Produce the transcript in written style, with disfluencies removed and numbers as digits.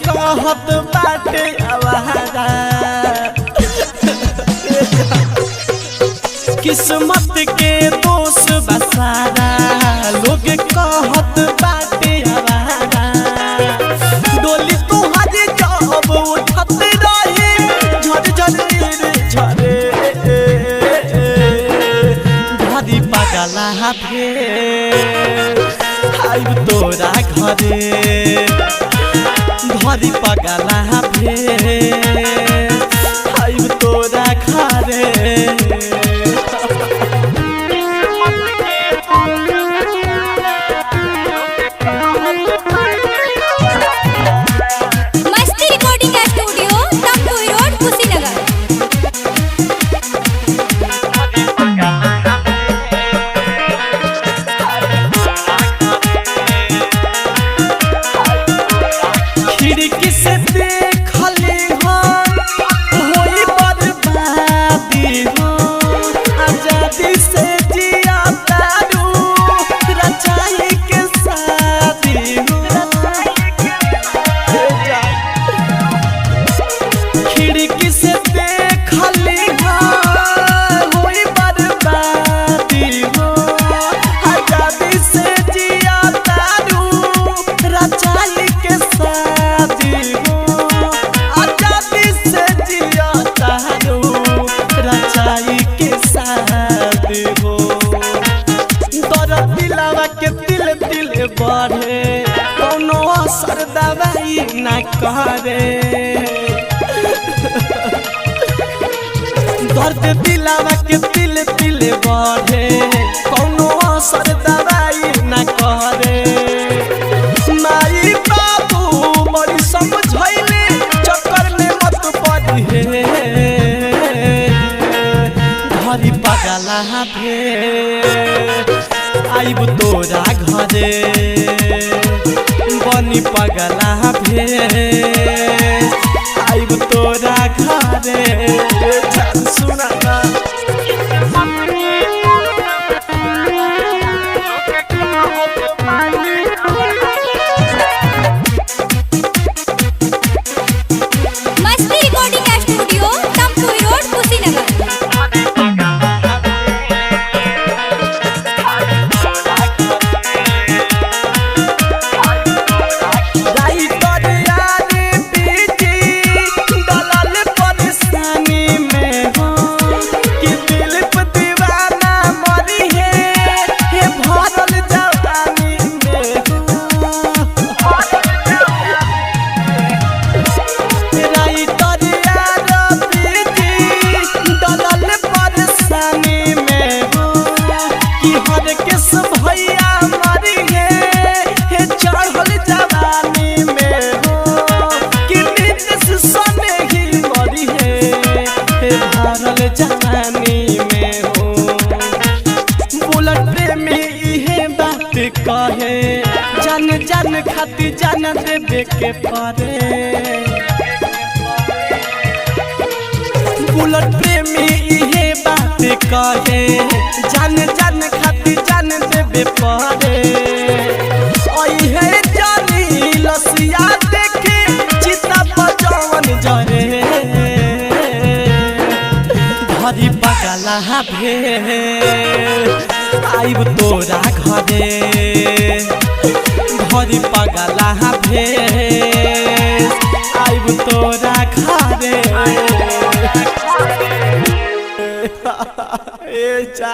कहत बाटे आवारा किस्मत के दोष बसारा लोग कहत बाटे आवारा डोली तुहारे जब उठत रहे झर झर झरे धरी पगला हाथे आइब तोरा घरे धरी पगला हाथे आइब तोरा घरे खिड़की से देखली हो होई बर्बादी हो आजादी से जिया तारू रचाई के शादी हो खिड़की से देखली हो होई बर्बादी हो आजादी से जिया तारू रचाई के रचाई के साथ हो दर्द दिलावा के दिल दिल बढ़े कोनो असर दवाई ना करे दर्द दिलावा के दिल दिल बढ़े कोनो असर दवाई ना करे माई बाबू मोरी समझैले चक्कर में मत पड़ी धरी पगला हाथे आइब तोरा घरे बनी पगला हाथे आइब तोरा घरे सुना ना भैया मरी है चढ़ल जवानी में हो कि नीतीश सने ही मरी है भरल जवानी में हो बुलेट प्रेमी इहे बात कहे जान जान खाती जान देवे के पड़े बुलेट प्रेमी इहे बात कहे जान जान खाती जान देवे पड़े ओहे जानी लसिया देखे चिता बजवन जरे धरी पगला हाथे आइब तोरा घरे धरी पगला हाथे आइब तोरा घरे ए चा